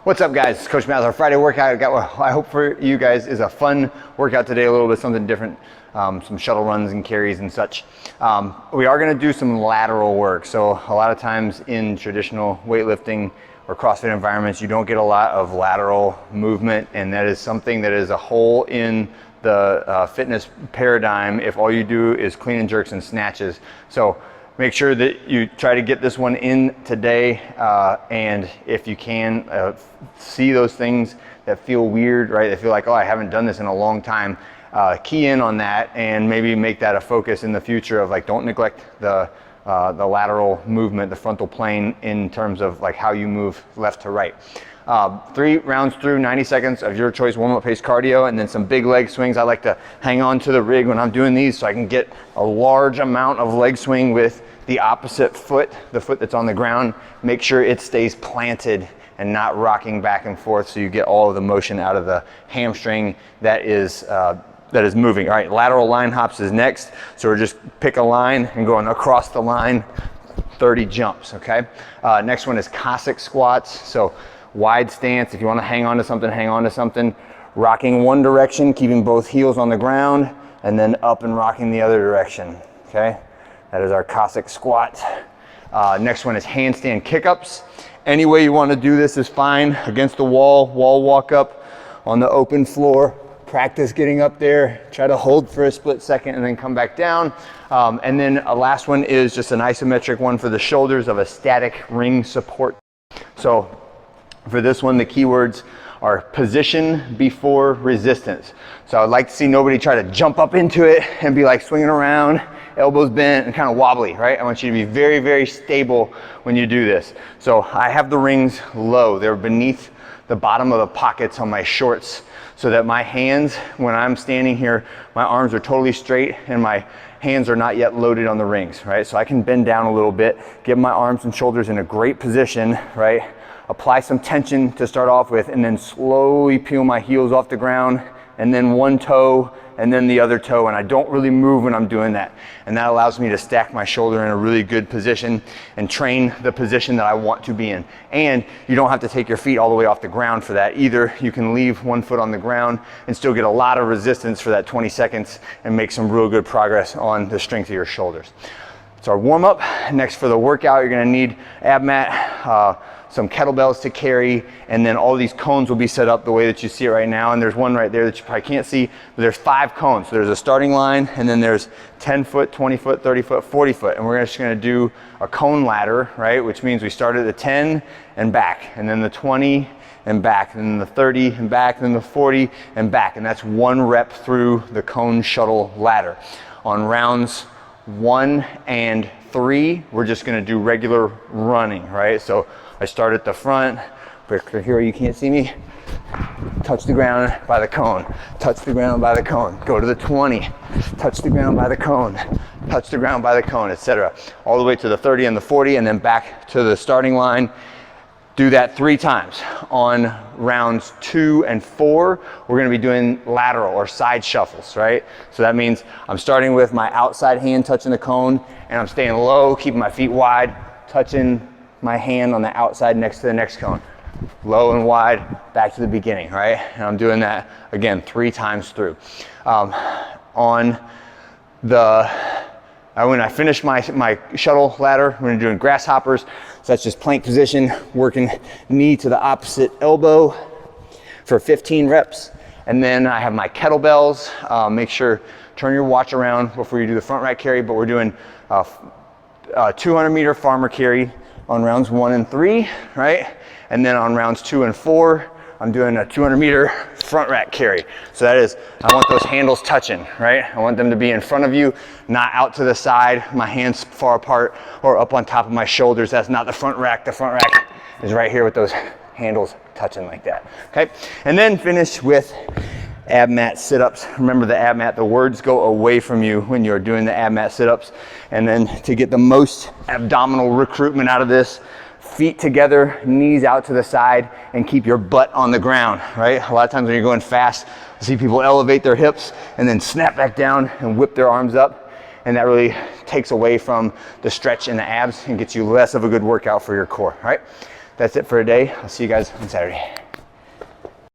What's up, guys? It's Coach Matt. Our Friday workout. I hope for you guys is a fun workout today, a little bit something different, some shuttle runs and carries and such. We are going to do some lateral work. So a lot of times in traditional weightlifting or CrossFit environments, you don't get a lot of lateral movement, and that is something that is a hole in the fitness paradigm if all you do is clean and jerks and snatches. So make sure that you try to get this one in today, and if you can, see those things that feel weird, right? That feel like, oh, I haven't done this in a long time. Key in on that and maybe make that a focus in the future of like, don't neglect the lateral movement, the frontal plane in terms of like how you move left to right. 3 rounds through, 90 seconds of your choice warm-up pace cardio, and then some big leg swings. I like to hang on to the rig when I'm doing these so I can get a large amount of leg swing with the opposite foot, the foot that's on the ground. Make sure it stays planted and not rocking back and forth so you get all of the motion out of the hamstring that is moving. All right, lateral line hops is next. So we're just pick a line and going across the line, 30 jumps, okay? Next one is Cossack squats. So wide stance. If you want to hang on to something, hang on to something. Rocking one direction, keeping both heels on the ground, and then up and rocking the other direction, okay? That is our Cossack squat. Next one is handstand kick-ups. Any way you want to do this is fine. Against the wall walk up on the open floor. Practice getting up there. Try to hold for a split second and then come back down. And then a last one is just an isometric one for the shoulders of a static ring support. So for this one, the keywords are position before resistance. So I'd like to see nobody try to jump up into it and be like swinging around, elbows bent and kind of wobbly, right? I want you to be very, very stable when you do this. So I have the rings low. They're beneath the bottom of the pockets on my shorts so that my hands, when I'm standing here, my arms are totally straight and my hands are not yet loaded on the rings, right? So I can bend down a little bit, get my arms and shoulders in a great position, right? Apply some tension to start off with, and then slowly peel my heels off the ground, and then one toe, and then the other toe, and I don't really move when I'm doing that. And that allows me to stack my shoulder in a really good position and train the position that I want to be in. And you don't have to take your feet all the way off the ground for that either. You can leave one foot on the ground and still get a lot of resistance for that 20 seconds and make some real good progress on the strength of your shoulders. So our warm up. Next for the workout, you're gonna need ab mat, some kettlebells to carry, and then all these cones will be set up the way that you see it right now. And there's one right there that you probably can't see, but there's 5 cones. So there's a starting line, and then there's 10 foot, 20 foot, 30 foot, 40 foot. And we're just gonna do a cone ladder, right? Which means we start at the 10 and back, and then the 20 and back, and then the 30 and back, and then the 40 and back. And that's 1 rep through the cone shuttle ladder. On rounds 1 and 3, we're just gonna do regular running, right? So I start at the front, here you can't see me, touch the ground by the cone, touch the ground by the cone, go to the 20, touch the ground by the cone, touch the ground by the cone, etc. All the way to the 30 and the 40, and then back to the starting line. Do that 3 times. On rounds 2 and 4, we're gonna be doing lateral or side shuffles, right? So that means I'm starting with my outside hand touching the cone, and I'm staying low, keeping my feet wide, touching my hand on the outside next to the next cone. Low and wide, back to the beginning, right? And I'm doing that, again, 3 times through. When I finish my shuttle ladder, we're gonna do grasshoppers. So that's just plank position, working knee to the opposite elbow for 15 reps. And then I have my kettlebells. Make sure, turn your watch around before you do the front rack carry, but we're doing 200 meter farmer carry on rounds 1 and 3, right? And then on rounds 2 and 4, I'm doing a 200 meter front rack carry. So that is, I want those handles touching, right? I want them to be in front of you, not out to the side, my hands far apart or up on top of my shoulders. That's not the front rack. The front rack is right here with those handles touching like that, okay? And then finish with ab mat sit-ups. Remember the ab mat, the words go away from you when you're doing the ab mat sit-ups. And then to get the most abdominal recruitment out of this, feet together, knees out to the side, and keep your butt on the ground, right? A lot of times when you're going fast, I see people elevate their hips and then snap back down and whip their arms up. And that really takes away from the stretch in the abs and gets you less of a good workout for your core, right? that's it for today. I'll see you guys on Saturday.